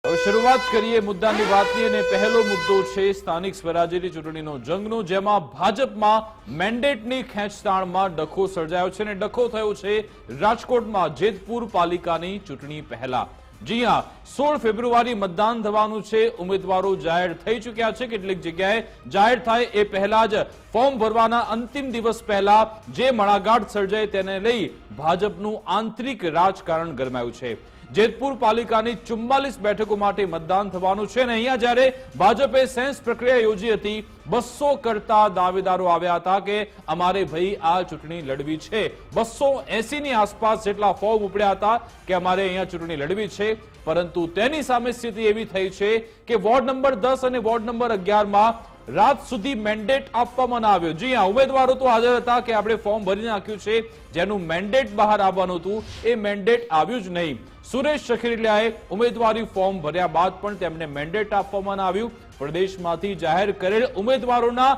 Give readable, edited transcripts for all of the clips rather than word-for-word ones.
શરૂઆત કરીએ મુદ્દાની વાતની અને પહેલો મુદ્દો છે સ્થાનિક સ્વરાજ્યની ચૂંટણીનો જંગનો, જેમાં ભાજપમાં મેન્ડેટની ખેંચતાણમાં ડખો સર્જાયો છે અને ડખો થયો છે રાજકોટમાં જેતપુર પાલિકાની ચૂંટણી પહેલા। જી હા, 16 ફેબ્રુઆરી મતદાન થવાનું છે। ઉમેદવારો જાહેર થઈ ચૂક્યા છે। કેટલીક જગ્યાએ જાહેર થાય એ પહેલા જ ફોર્મ ભરવાના અંતિમ દિવસ પહેલા જે મડાગાંઠ સર્જાય તેને લઈ ભાજપનું આંતરિક રાજકારણ ગરમાયું છે। જેતપુર પાલિકાની 44 બેઠકો માટે મતદાન થવાનું છે અને અહીંયા જ્યારે ભાજપે સેન્સ પ્રક્રિયા યોજી હતી, 200 કરતા દાવેદારો આવ્યા હતા કે અમારે ભાઈ આ ચૂંટણી લડવી છે। 280 ની આસપાસ જેટલા ફોર્મ ઉપડ્યા હતા કે અમારે અહીંયા ચૂંટણી લડવી છે, પરંતુ તેની સામે સ્થિતિ એવી થઈ છે કે વોર્ડ નંબર 10 અને વોર્ડ નંબર 11 માં રાત સુધી મેન્ડેટ આપવામાં ના આવ્યો। જી હા, ઉમેદવારો તો હાજર હતા કે આપણે ફોર્મ ભરી નાખ્યું છે, જેનું મેન્ડેટ બહાર આવવાનું હતું એ મેન્ડેટ આવ્યું જ નહીં। સુરેશ સખરેલિયાએ ઉમેદવારી ફોર્મ ભર્યા બાદ પણ તેમને મેન્ડેટ આપવામાં આવ્યું। પ્રદેશમાંથી જાહેર કરેલ ઉમેદવારોના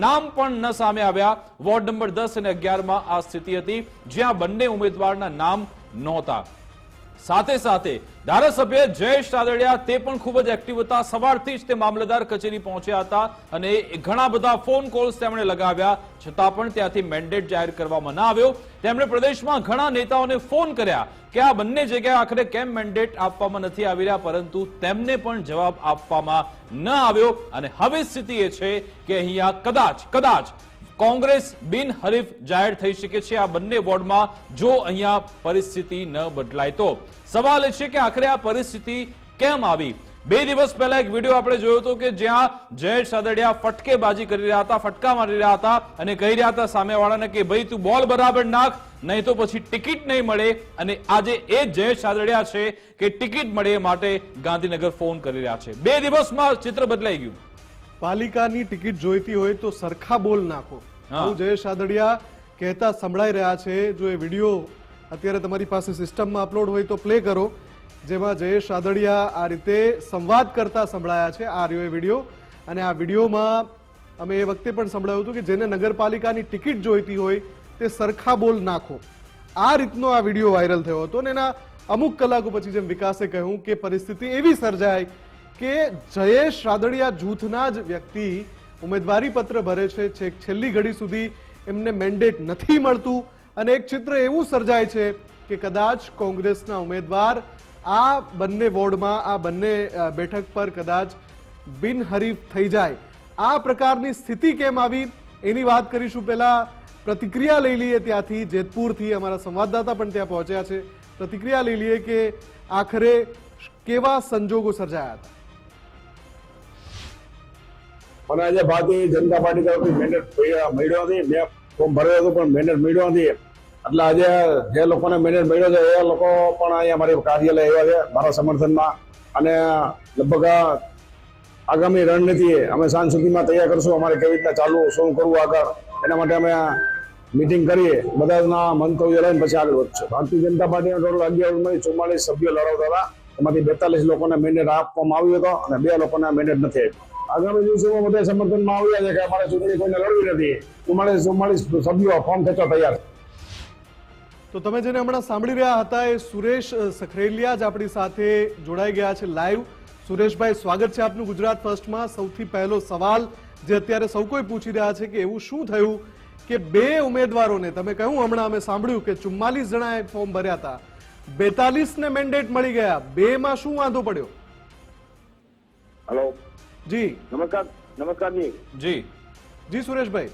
નામ પણ ન સામે આવ્યા। વોર્ડ નંબર 10 અને 11 માં આ સ્થિતિ હતી, જ્યાં બંને ઉમેદવારના નામ નહોતા। સાથે સાથે ધારાસભ્ય જયેશ રાદડિયા તે પણ ખૂબ જ એક્ટિવ હતા। સવારથી જ તે મામલતદાર કચેરી પહોંચ્યા હતા અને ઘણા બધા ફોન કોલ્સ તેમણે લગાવ્યા, છતાં પણ ત્યાંથી મેન્ડેટ જાહેર કરવામાં ના આવ્યો। તેમણે પ્રદેશમાં ઘણા નેતાઓને ફોન કર્યા કે આ બંને જગ્યાએ આખરે કેમ મેન્ડેટ આપવામાં નથી આવી રહ્યા, પરંતુ તેમને પણ જવાબ આપવામાં ન આવ્યો અને હવે સ્થિતિ એ છે કે અહીંયા કદાચ કોંગ્રેસ બિનહરીફ જાહેર થઈ શકે છે આ બંને વોર્ડમાં, જો અહીંયા પરિસ્થિતિ ન બદલાય તો। સવાલ એ છે કે આખરે આ પરિસ્થિતિ કેમ આવી। 2 દિવસ પહેલા એક વિડીયો આપણે જોયો હતો કે જ્યાં જયેશ રાદડિયા ફટકેબાજી કરી રહ્યા હતા, ફટકા મારી રહ્યા હતા અને કહી રહ્યા હતા સામેવાળાને કે ભાઈ તું બોલ બરાબર નાખ, નહીં તો પછી ટિકિટ નહીં મળે। અને આજે એ જયેશ રાદડિયા છે કે ટિકિટ મળે એ માટે ગાંધીનગર ફોન કરી રહ્યા છે। 2 દિવસમાં ચિત્ર બદલાઈ ગયું। પાલિકાની ટિકિટ જોઈતી હોય તો સરખા બોલ નાખો, આવું જયેશ રાદડિયા કહેતા સંભળાઈ રહ્યા છે। જો એ વિડીયો અત્યારે તમારી પાસે સિસ્ટમમાં અપલોડ હોય તો પ્લે કરો, જેમાં જયેશ રાદડિયા આ રીતે સંવાદ કરતા સંભળાયા છે। આ રહ્યો એ વિડીયો, અને આ વિડીયોમાં અમે એ વખતે પણ સંભળાયું હતું કે જેને નગરપાલિકાની ટિકિટ જોઈતી હોય તે સરખા બોલ નાખો। આ રીતનો આ વિડીયો વાયરલ થયો હતો અને એના અમુક કલાકો પછી જેમ વિકાસે કહ્યું કે પરિસ્થિતિ એવી સર્જાય કે જયેશ રાદડિયા જૂથના જ વ્યક્તિ ઉમેદવારી પત્ર ભરે છે, છેક છેલ્લી ઘડી સુધી એમને મેન્ડેટ નથી મળતું અને એક ચિત્ર એવું સર્જાય છે કે કદાચ કોંગ્રેસના ઉમેદવાર આ બંને વોર્ડમાં, આ બંને બેઠક પર કદાચ બિનહરીફ થઈ જાય। આ પ્રકારની સ્થિતિ કેમ આવી એની વાત કરીશું। પહેલા પ્રતિક્રિયા લઈ લઈએ ત્યાંથી, જેતપુરથી અમારા સંવાદદાતા પણ ત્યાં પહોંચ્યા છે। પ્રતિક્રિયા લઈ લઈએ કે આખરે કેવા સંજોગો સર્જાયા હતા। મને આજે ભારતીય જનતા પાર્ટી તરફથી મેન્ડેટ મળ્યો નથી। મેં ફોર્મ ભર્યો હતું પણ મેન્ડેટ મળ્યો નથી, એટલે આજે જે લોકોને મેન્ડેટ મળ્યો છે એ લોકો પણ અહીંયા મારી કાર્યાલય આવ્યા છે મારા સમર્થનમાં, અને લગભગ આગામી રણનીતિ અમે સાંજ સુધીમાં તૈયાર કરશું, અમારે કેવી રીતના ચાલવું, શું કરવું આગળ, એના માટે અમે મીટિંગ કરીએ, બધાના મંતવ્ય લઈને પછી આગળ વધશું। ભારતીય જનતા પાર્ટીના ટોટલ 11 માંથી 44 સભ્યો લડાવતા હતા, એમાંથી 42 લોકોને મેન્ડેટ આપવામાં આવ્યો હતો અને 2 લોકોને મેન્ડેટ નથી આપ્યો। આગામી દિવસોમાં બધા સમર્થનમાં આવ્યા છે કે અમારે ચૂંટણી કોઈને લડવી નથી। 44 સભ્યો ફોર્મ ખેંચવા તૈયાર છે। તો તમે જેને હમણાં સાંભળી રહ્યા હતા એ સુરેશ સખરેલિયા જ આપણી સાથે જોડાઈ ગયા છે લાઈવ। સુરેશભાઈ, સ્વાગત છે આપનું ગુજરાત ફર્સ્ટમાં। સૌથી પહેલો સવાલ જે અત્યારે સૌ કોઈ પૂછી રહ્યા છે કે એવું શું થયું કે 2 ઉમેદવારોને, તમે કહ્યું હમણાં અમે સાંભળ્યું કે 44 જણાએ ફોર્મ ભર્યા હતા, 42 ને મેન્ડેટ મળી ગયા, 2 માં શું વાંધો પડ્યો? હેલો જી નમસ્કાર જી સુરેશભાઈ,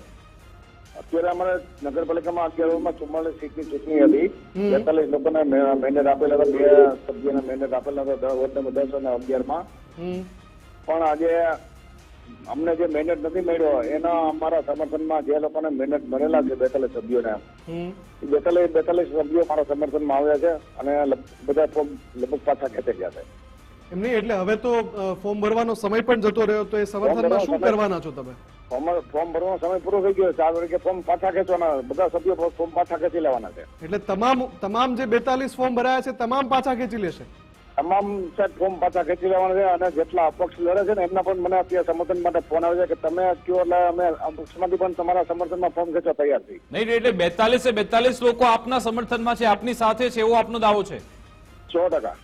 અત્યારે અમારે નગરપાલિકામાં 44 સીટની ચૂંટણી હતી। 42 લોકોને મેન્ડેટ આપેલા હતા, 2 સભ્યોને મેન્ડેટ આપેલા હતા વોર્ડ નંબર 10 અને 11 માં। પણ આજે અમને જે મેન્ડેટ નથી મળ્યો એના અમારા સમર્થનમાં જે લોકોને મેન્ડેટ મળેલા છે 42 સભ્યોને, 42 સભ્યો મારા સમર્થનમાં આવ્યા છે અને બધા ફોર્મ લગભગ પાછા ખેંચાઈ ગયા છે। એમની એટલે હવે તો ફોર્મ ભરવાનો સમય પણ જતો રહ્યો, તો એ સમર્થનમાં શું કરવાના છો તમે? ફોર્મ ભરવાનો સમય પૂરો થઈ ગયો, 4 વાગે ફોર્મ પાછા ખેંચવાના, બધા સભ્યો ફોર્મ પાછા ખેંચી લેવાના છે। એટલે તમામ જે 42 ફોર્મ ભરાયા છે તમામ પાછા ખેંચી લેશે? તમામ ફોર્મ પાછા ખેંચી લેવાના છે, અને જેટલા અપક્ષ લડે છે ને એમના પણ મને અત્યારે સમર્થન માટે ફોન આવે છે કે તમે કયો, એટલે અમે અપક્ષમાંથી પણ તમારા સમર્થનમાં ફોર્મ ખેંચવા તૈયાર છીએ। નહીં એટલે 42 લોકો આપના સમર્થનમાં છે, આપની સાથે છે, એવો આપનો દાવો છે? 100%।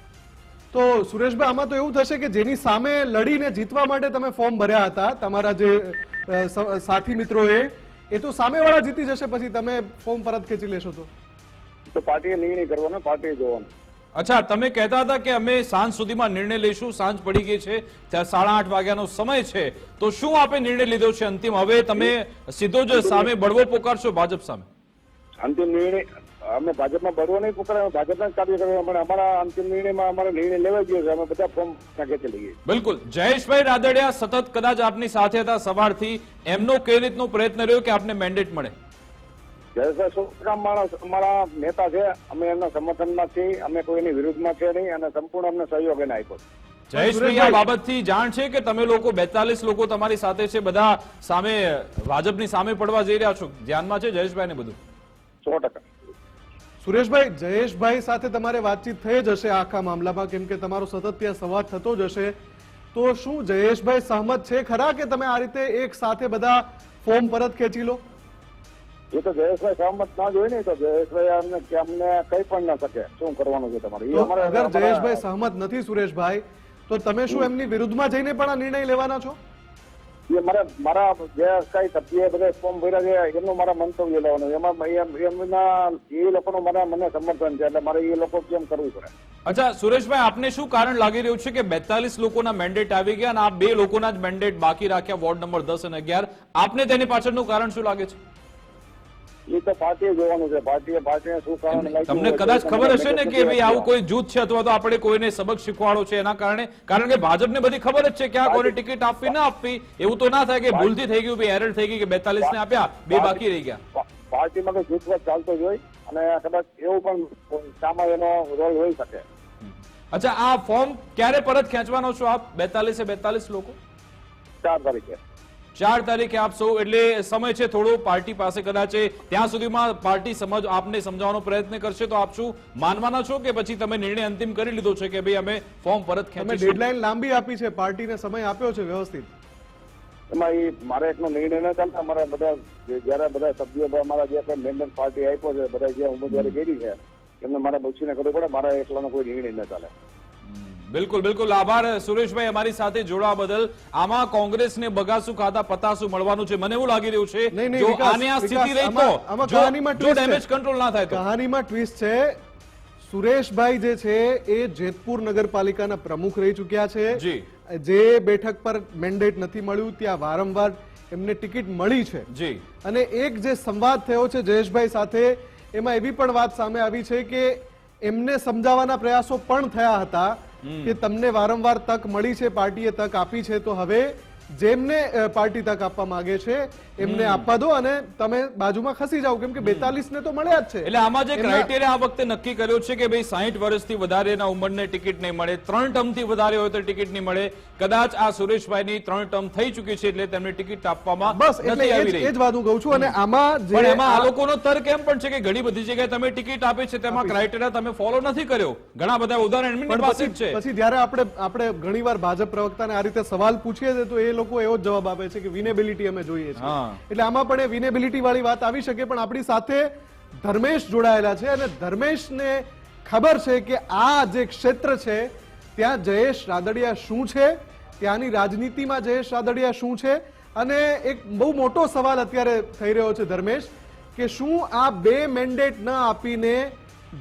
તો સુરેશભાઈ આમાં તો એવું થશે કે જેની સામે લડીને જીતવા માટે તમે ફોર્મ ભર્યા હતા તમારા જે સાથી મિત્રોએ, એ તો સામેવાળા જીતી જશે પછી તમે ફોર્મ પરત ખેંચી લેશો તો પાર્ટીએ નિર્ણય કરવાનો, પાર્ટીએ જોવાનો. અચ્છા, તમે કહેતા હતા કે અમે સાંજ સુધીમાં નિર્ણય લઈશું, સાંજ પડી ગઈ છે, ત્યાં 8:30 વાગ્યાનો સમય છે, તો શું આપે નિર્ણય લીધો છે અંતિમ? હવે તમે સીધો જ સામે બળવો પોકારશો ભાજપ સામે? અંતિમ નિર્ણય અમે ભાજપમાં બળવો નહીં પોકારે, ભાજપના જ કાર્ય કરવા, પણ અમારા અંતિમ નિર્ણયમાં અમારો નિર્ણય લેવાઈ ગયો છે. અમે બધા ફોર્મ ખેંચી લઈએ. બિલકુલ. જયેશભાઈ રાદડિયા સતત કદાચ આપની સાથે હતા સવારથી, એમનો કઈ રીતનો પ્રયત્ન રહ્યો કે આપને મેન્ડેટ મળે? જયેશભાઈ સોફરામ માણસ અમારા નેતા છે, અમે એમના સમર્થનમાં છીએ, અમે કોઈની વિરુદ્ધમાં છે નહીં અને સંપૂર્ણ અમને સહયોગ એને આપ્યો. જયેશભાઈ, આ બાબતથી જાણ છે કે તમે લોકો 42 લોકો તમારી સાથે છે, બધા સામે ભાજપની સામે પડવા જઈ રહ્યા છો, ધ્યાનમાં છે જયેશભાઈ ને બધું? 100%. સુરેશભાઈ, જયેશભાઈ સાથે તમારે વાતચીત થઈ જ હશે આખા મામલામાં, કેમ કે તમારો સતત ત્યાં સંવાદ થતો જ હશે, તો શું જયેશભાઈ સહમત છે ખરા કે તમે આ રીતે એક સાથે બધા ફોર્મ પરત ખેંચી લો? એ તો જયેશભાઈ સહમત ના જોઈ ને, તો જયેશભાઈ અમને કઈ પણ ના શકે શું કરવાનું છે તમારે. તો અગર જયેશભાઈ સહમત નથી સુરેશભાઈ, તો તમે શું એમની વિરુદ્ધમાં જઈને પણ આ નિર્ણય લેવાના છો? એ મારા જે કઈ સભ્ય બધા ફોર્મ ભર્યા છે એમનું મારા મંતવ્ય લેવાનું, એમાં એમના એ લોકોનું મને સમર્થન છે, એટલે મારે એ લોકો કેમ કરવું પડે. અચ્છા સુરેશભાઈ, આપને શું કારણ લાગી રહ્યું છે કે 42 લોકોના મેન્ડેટ આવી ગયા અને આ 2 લોકોના જ મેન્ડેટ બાકી રાખ્યા, વોર્ડ નંબર 10 અને 11? આપને તેની પાછળનું કારણ શું લાગે છે? એ તો પાર્ટીએ જોવાનું છે, પાર્ટીને શું કારણ લાગ્યું. તમને કદાચ ખબર હશે ને કે ભાઈ આવું કોઈ જૂથ છે અથવા તો આપણે કોઈને સબક શીખવાડો છે એના કારણે, કારણ કે ભાજપને બધી ખબર જ છે કે આ કોઈને ટિકિટ આપવી ના આપવી. એવું તો ના થાય કે ભૂલથી થઈ ગયું, એરર થઈ ગઈ કે 42 ને આપ્યા, 2 બાકી રહી ગયા. પાર્ટીમાં તો જૂથવાદ ચાલતો જ હોય અને કદાચ એવું પણ સામે એનો રોલ હોઈ શકે. અચ્છા, આ ફોર્મ ક્યારે પરત ખેંચવાનો છો આપ 42 લોકો? 4 તારીખે. 4 તારીખે આપશો, એટલે સમય છે થોડો પાર્ટી પાસે, કદાચ ત્યાં સુધીમાં પાર્ટી આપને સમજાવવાનો પ્રયત્ન કરશે, તો આપ શું માનવાના છો કે પછી તમે નિર્ણય અંતિમ કરી લીધો છે કે ભાઈ અમે ફોર્મ પરત ખેંચીશું? ડેડલાઈન લાંબી આપી છે, પાર્ટીને સમય આપ્યો છે વ્યવસ્થિત. એમાં એ મારે એકનો નિર્ણય ન ચાલતા, અમારા બધા જયારે બધા સભ્યો અમારા જે કઈ મેન્ડેટ પાર્ટી આપ્યો છે, બધા જે ઉમેદવારી કરી છે એમને મારે પૂછીને કરવું પડે, મારા એકલાનો કોઈ નિર્ણય ન ચાલે. બિલકુલ બિલકુલ, આભાર સુરેશભાઈ અમારી સાથે જોડાવા બદલ. આમાં કોંગ્રેસને બગાસું ખાતા પતાસું મળવાનું છે, મને એવું લાગી રહ્યું છે. જો આની આ સ્થિતિ રહી તો જો ડેમેજ કંટ્રોલ ના થાય તો કહાનીમાં ટ્વિસ્ટ છે. સુરેશભાઈ જે છે એ જેતપુર નગરપાલિકાના પ્રમુખ રહી ચૂક્યા છે, જે બેઠક પર મેન્ડેટ નથી મળ્યું ત્યાં વારંવાર એમને ટિકિટ મળી છે જી. અને એક જે સંવાદ થયો છે જયેશભાઈ સાથે, એમાં એવી પણ વાત સામે આવી છે કે એમને સમજાવવાના પ્રયાસો પણ થયા હતા કે તમને વારંવાર તક મળી છે, પાર્ટીએ તક આપી છે, તો હવે જેમને પાર્ટી તક આપવા માંગે છે એમને આપવા દો અને તમે બાજુમાં ખસી જાઓ, કેમ કે 42 ને તો મળ્યા જ છે. એટલે આમાં જે ક્રાઇટેરિયા આ વખતે નક્કી કર્યો છે કે ભાઈ 60 વર્ષથી વધારેના ઉંમરને ટિકિટ નહીં મળે, 3 ટર્મથી વધારે હોય તો ટિકિટ નહીં મળે. કદાચ આ સુરેશભાઈની 3 ટર્મ થઈ ચૂકી છે એટલે તેમને ટિકિટ આપવામાં બસ એટલે એ જ વાત હું કહું છું. અને આમાં પણ એમાં આ લોકોનો તર્ક એમ પણ છે કે ઘણી બધી જગ્યાએ તમે ટિકિટ આપી છે તેમાં ક્રાઇટેરિયા તમે ફોલો નથી કર્યો, ઘણા બધા ઉદાહરણ એમની પાસે જ છે. પછી જ્યારે આપણે ઘણીવાર ભાજપ પ્રવક્તાને આ રીતે સવાલ પૂછીએ છીએ તો એ લોકો એવો જ જવાબ આપે છે કે વિનેબિલિટી અમે જોઈએ છીએ. એટલે આમાં પણ વિનેબિલિટી વાળી વાત આવી શકે. પણ આપણી સાથે ધર્મેશ જોડાયેલા છે અને ધર્મેશને ખબર છે કે આ જે ક્ષેત્ર છે ત્યાં જયેશ રાદડિયા શું છે, ત્યાંની રાજનીતિમાં જયેશ રાદડિયા શું છે. અને એક બહુ મોટો સવાલ અત્યારે થઈ રહ્યો છે ધર્મેશ, કે શું આ 2 મેન્ડેટ ન આપીને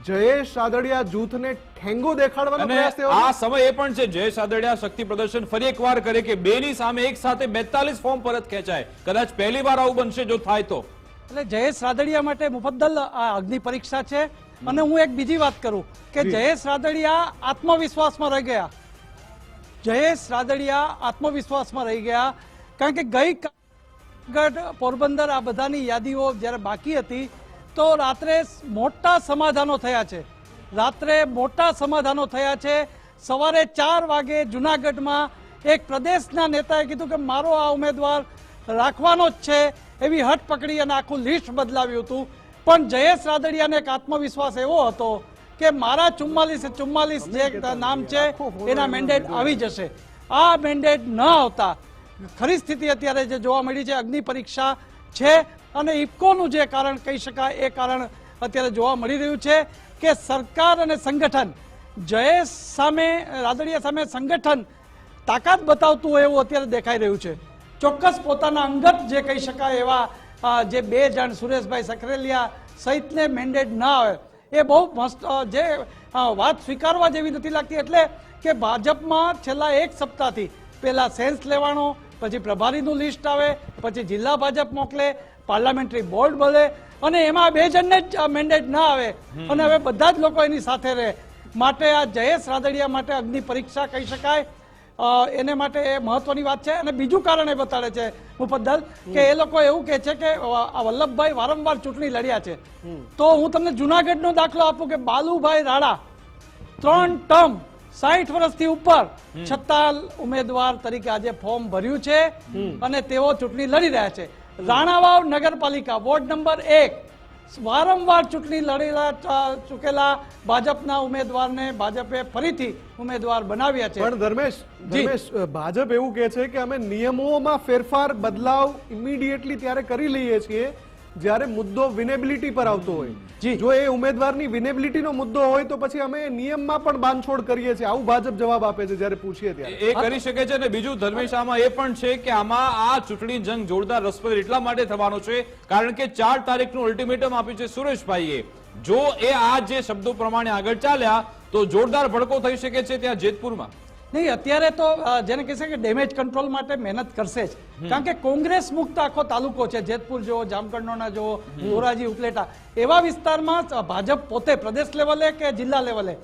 જયેશ રાદડિયા જૂથને ઠેંગો દેખાડવાનો પ્રયાસ થયો? આ સમય એ પણ છે જયેશ રાદડિયા શક્તિ પ્રદર્શન ફરી એકવાર કરે કે 2 ની સામે એક સાથે 42 ફોર્મ પરત ખેંચાય. કદાચ પહેલી વાર આવું બનશે જો થાય તો. એટલે જયેશ રાદડિયા માટે મુફદ્દલ આ અગ્નિ પરીક્ષા છે. અને હું એક બીજી વાત કરું કે જયેશ રાદડિયા આત્મવિશ્વાસમાં રહી ગયા. જયેશ રાદડિયા આત્મવિશ્વાસમાં રહી ગયા, કારણ કે ગઈ પોરબંદર આ બધાની યાદીઓ જ્યારે બાકી હતી તો રાત્રે મોટા સમાધાનો થયા છે. સવારે 4 વાગે જુનાગઢમાં એક પ્રદેશના નેતાએ કીધું કે મારો આ ઉમેદવાર રાખવાનો જ છે, એવી હટ પકડી અને આખું લિસ્ટ બદલાવ્યું હતું. પણ જયેશ રાદડિયાને એક આત્મવિશ્વાસ એવો હતો કે મારા 44 જે નામ છે એના મેન્ડેટ આવી જશે. આ મેન્ડેટ ન આવતા ખરી સ્થિતિ અત્યારે જે જોવા મળી છે અગ્નિ પરીક્ષા છે. અને ઇફકોનું જે કારણ કહી શકાય એ કારણ અત્યારે જોવા મળી રહ્યું છે કે સરકાર અને સંગઠન જયેશ સામે રાદડિયા સામે સંગઠન તાકાત બતાવતું હોય એવું અત્યારે દેખાઈ રહ્યું છે. ચોક્કસ પોતાના અંગત જે કહી શકાય એવા જે 2 જણ સુરેશભાઈ સખરેલિયા સહિતને મેન્ડેટ ના આવે એ બહુ મસ્ત જે વાત સ્વીકારવા જેવી નથી લાગતી. એટલે કે ભાજપમાં છેલ્લા 1 સપ્તાહથી પહેલા સેન્સ લેવાનો, પછી પ્રભારીનું લિસ્ટ આવે, પછી જિલ્લા ભાજપ મોકલે, પાર્લામેન્ટરી બોર્ડ બને અને એમાં 2 જણને જ મેન્ડેટ ના આવે અને હવે બધા જ લોકો એની સાથે રહે. માટે આ જયેશ રાદડિયા માટે અગ્નિ પરીક્ષા કહી શકાય. એને માટે એ મહત્વની વાત છે. અને બીજું કારણ એ બતાડે છે મુફદ્દલ કે એ લોકો એવું કહે છે કે આ વલ્લભભાઈ વારંવાર ચૂંટણી લડ્યા છે. તો હું તમને જુનાગઢનો દાખલો આપું કે બાલુભાઈ રાણા 3 ટર્મ 60 વર્ષથી ઉપર છતાં ઉમેદવાર તરીકે આજે ફોર્મ ભર્યું છે અને તેઓ ચૂંટણી લડી રહ્યા છે. રાણાવાવ નગરપાલિકા વોર્ડ નંબર 1 વારંવાર ચૂંટણી લડેલા ચૂકેલા ભાજપના ઉમેદવારને ભાજપે ફરીથી ઉમેદવાર બનાવ્યા છે. પણ ધર્મેશ ભાજપ એવું કહે છે કે અમે નિયમોમાં ફેરફાર બદલાવ ઇમિડિયેટલી ત્યારે કરી લઈએ છીએ જ્યારે મુદ્દો વિનેબિલિટી પર આવતો હોય. જો એ ઉમેદવારની વિનેબિલિટીનો મુદ્દો હોય તો પછી અમે નિયમમાં પણ બાંધછોડ કરીએ છીએ. આવું ભાજપ જવાબ આપે છે જ્યારે પૂછીએ ત્યારે. એ કરી શકે છે. અને બીજું ધર્મેશ આમાં એ પણ છે કે આમાં આ ચૂંટણી જંગ જોરદાર રસપ્રદ એટલા માટે થવાનો છે કારણ કે 4 તારીખનું અલ્ટિમેટમ આપ્યું છે સુરેશભાઈએ. જો એ આ જે શબ્દો પ્રમાણે આગળ ચાલ્યા તો જોરદાર ભડકો થઈ શકે છે ત્યાં જેતપુરમાં. નહીં, અત્યારે તો જેને કહેશે કે ડેમેજ કંટ્રોલ માટે મહેનત કરશે જ. કારણ કે કોંગ્રેસ મુક્ત આખો તાલુકો છે. જેતપુર જો, જામકંડોરણા જો, ધોરાજી, ઉપલેટા એવા વિસ્તારમાં ભાજપ પોતે પ્રદેશ લેવલે કે જિલ્લા લેવલે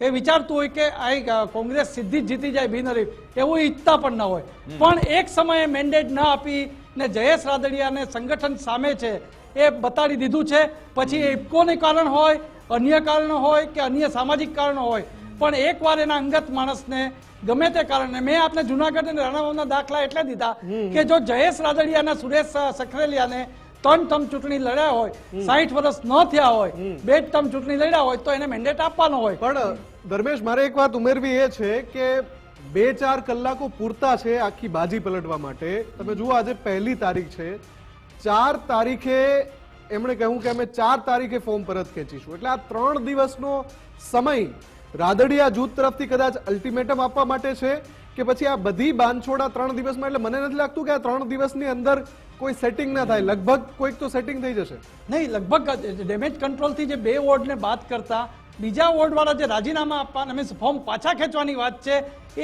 એ વિચારતું હોય કે આ કોંગ્રેસ સીધી જ જીતી જાય બિનહરીફ, એવું ઈચ્છતા પણ ન હોય. પણ એક સમયે મેન્ડેટ ન આપી ને જયેશ રાદડિયાને સંગઠન સામે છે એ બતાડી દીધું છે. પછી ઇફકોને કારણ હોય, અન્ય કારણો હોય કે અન્ય સામાજિક કારણો હોય, પણ એકવાર એના અંગત માણસને ગમે તે કારણે મેં આપને જુનાગઢ અને રાણાવાવના દાખલા એટલે દીધા કે જો જયેશ રાદડિયા અને સુરેશ સખરેલિયાને 3 ટર્મ ચૂંટણી લડ્યા હોય, 60 વર્ષ ન થયા હોય, 2 ટર્મ ચૂંટણી લડ્યા હોય તો એને મેન્ડેટ આપવાનો હોય. પણ ધર્મેશ મારે એક વાત ઉમેરવી એ છે કે 2-4 કલાકો પૂરતા છે આખી બાજી પલટવા માટે. તમે જુઓ આજે 1લી તારીખ છે, 4 તારીખે એમણે કહ્યું કે અમે 4 તારીખે ફોર્મ પરત ખેંચીશું. એટલે આ 3 દિવસનો સમય રાદડિયા જૂથ તરફથી કદાચ અલ્ટિમેટમ આપવા માટે છે કે પછી આ બધી બાંધછોડ 3 દિવસમાં. એટલે મને નથી લાગતું કે આ 3 દિવસની અંદર કોઈ સેટિંગ ના થાય. લગભગ કોઈક તો સેટિંગ થઈ જશે. નહીં, લગભગ ડેમેજ કંટ્રોલથી જે 2 વોર્ડને બાદ કરતા બીજા વોર્ડ વાળા જે રાજીનામા આપવાના મીન્સ ફોર્મ પાછા ખેંચવાની વાત છે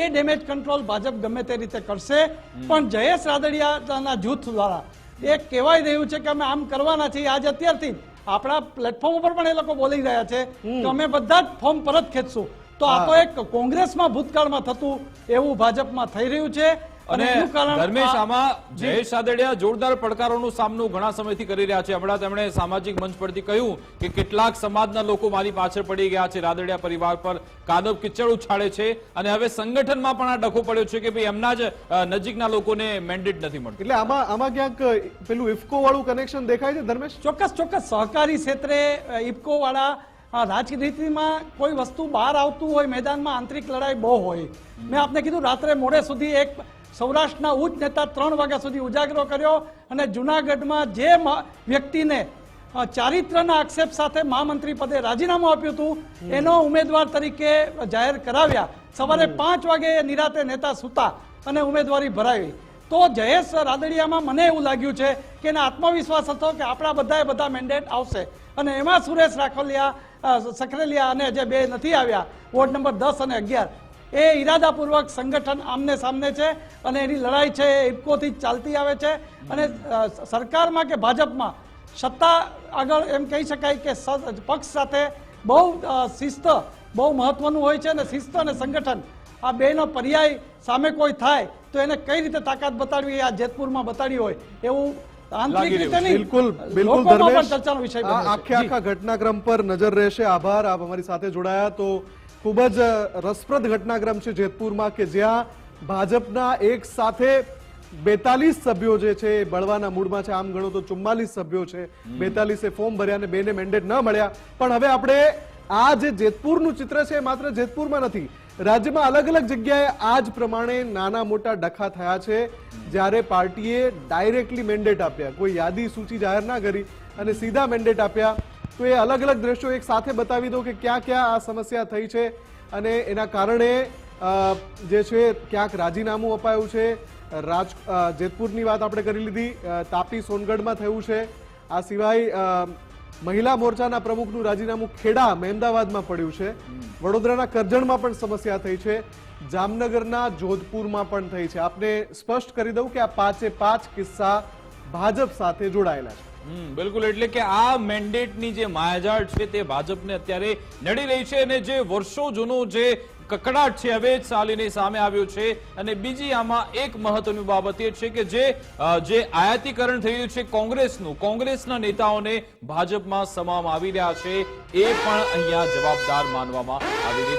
એ ડેમેજ કંટ્રોલ ભાજપ ગમે તે રીતે કરશે. પણ જયેશ રાદડિયાના જૂથ દ્વારા એ કહેવાય રહ્યું છે કે અમે આમ કરવાના છીએ. આજ અત્યારથી આપણા પ્લેટફોર્મ ઉપર પણ એ લોકો બોલી રહ્યા છે કે અમે બધા જ ફોર્મ પરત ખેંચશું. તો આ તો એક કોંગ્રેસમાં ભૂતકાળમાં થતું એવું ભાજપમાં થઈ રહ્યું છે. અને ધર્મેશ આમાં જયેશ રાદડિયા જોરદાર પડકારોનો સામનો ઘણા સમયથી કરી રહ્યા છે. હમણાં તેમણે સામાજિક મંચ પરથી કહ્યું કે કેટલાક સમાજના લોકો મારી પાછળ પડી ગયા છે, રાદડિયા પરિવાર પર કાદવ કિચડ ઉછાળે છે અને હવે સંગઠનમાં પણ આ ડખો પડ્યો છે કે ભાઈ એમના જ નજીકના લોકોને મેન્ડેટ નથી મળતું. એટલે આમાં ક્યાંક પેલું ઇફકો વાળું કનેક્શન દેખાય છે ધર્મેશ. ચોક્કસ સહકારી ક્ષેત્રે ઇફકો વાળા રાજનીતિમાં કોઈ વસ્તુ બહાર આવતું હોય, મેદાનમાં આંતરિક લડાઈ બહુ હોય. મેં આપને કીધું રાત્રે મોડે સુધી એક સૌરાષ્ટ્રના ઉચ્ચ નેતા 3 વાગ્યા સુધી ઉજાગરો કર્યો અને જુનાગઢમાં જે વ્યક્તિને ચારિત્રના આક્ષેપ સાથે મહામંત્રી પદે રાજીનામું આપ્યું હતું એનો ઉમેદવાર તરીકે જાહેર કરાવ્યા. સવારે 5 વાગે નિરાતે નેતા સૂતા અને ઉમેદવારી ભરાવી. તો જયેશ રાદડિયામાં મને એવું લાગ્યું છે કે એને આત્મવિશ્વાસ હતો કે આપણા બધા મેન્ડેટ આવશે. અને એમાં સુરેશ સખરેલિયા અને જે 2 નથી આવ્યા વોર્ડ નંબર 10 અને 11 એ ઈરાદાપૂર્વક સંગઠન આમને સામને છે અને એની લડાઈ છે એ ઇફકોથી ચાલતી આવે છે. અને સરકારમાં કે ભાજપમાં સત્તા આગળ એમ કહી શકાય કે પક્ષ સાથે બહુ શિસ્ત બહુ મહત્વનું હોય છે. અને શિસ્ત અને સંગઠન આ 2નો પર્યાય સામે કોઈ થાય તો એને કઈ રીતે તાકાત બતાડવી આ જેતપુરમાં બતાડી હોય એવું આંતરિક રીતે નહીં, બિલકુલ લોકોમાં પણ ચર્ચાનો વિષય બન્યો છે. આખા ઘટનાક્રમ પર નજર રહેશે. આભાર આપ અમારી સાથે જોડાયા. તો ખૂબ જ રસપ્રદ ઘટનાક્રમ છે જેતપુરમાં કે જ્યાં ભાજપના એક સાથે 42 સભ્યો જે છે બળવાના મૂડમાં છે. આમ ગણો તો 44 સભ્યો છે. 42 ફોર્મ ભર્યા અને 2ને મેન્ડેટ ન મળ્યા. પણ હવે આપણે આ જે જેતપુરનું ચિત્ર છે માત્ર જેતપુરમાં નથી, રાજ્યમાં અલગ અલગ જગ્યાએ આ જ પ્રમાણે નાના મોટા ડખા થયા છે. જ્યારે પાર્ટીએ ડાયરેક્ટલી મેન્ડેટ આપ્યા, કોઈ યાદી સૂચિ જાહેર ના કરી અને સીધા મેન્ડેટ આપ્યા. તો એ અલગ અલગ દ્રશ્યો એક સાથે બતાવી દો કે ક્યાં ક્યાં આ સમસ્યા થઈ છે. અને એના કારણે જે છે ક્યાંક રાજીનામું અપાયું છે. જેતપુરની વાત આપણે કરી લીધી, તાપી સોનગઢમાં થયું છે. આ સિવાય મહિલા મોરચાના પ્રમુખનું રાજીનામું ખેડા મહેમદાવાદમાં પડ્યું છે. વડોદરાના કરજણમાં પણ સમસ્યા થઈ છે. જામનગરના જોધપુરમાં પણ થઈ છે. આપને સ્પષ્ટ કરી દઉં કે આ 5 કિસ્સા ભાજપ સાથે જોડાયેલા છે. બિલકુલ, એટલે કે આ મેન્ડેટની જે માયાજાળ છે તે ભાજપને અત્યારે નડી રહી છે અને જે વર્ષો જૂનો જે કકડાટ છે હવે ચાલીને સામે આવ્યો છે. અને બીજી આમાં એક મહત્વની બાબત એ છે કે જે આયાતીકરણ થઈ રહ્યું છે કોંગ્રેસના નેતાઓને ભાજપમાં સમાવવામાં આવી રહ્યા છે એ પણ અહીંયા જવાબદાર માનવામાં આવી રહી છે.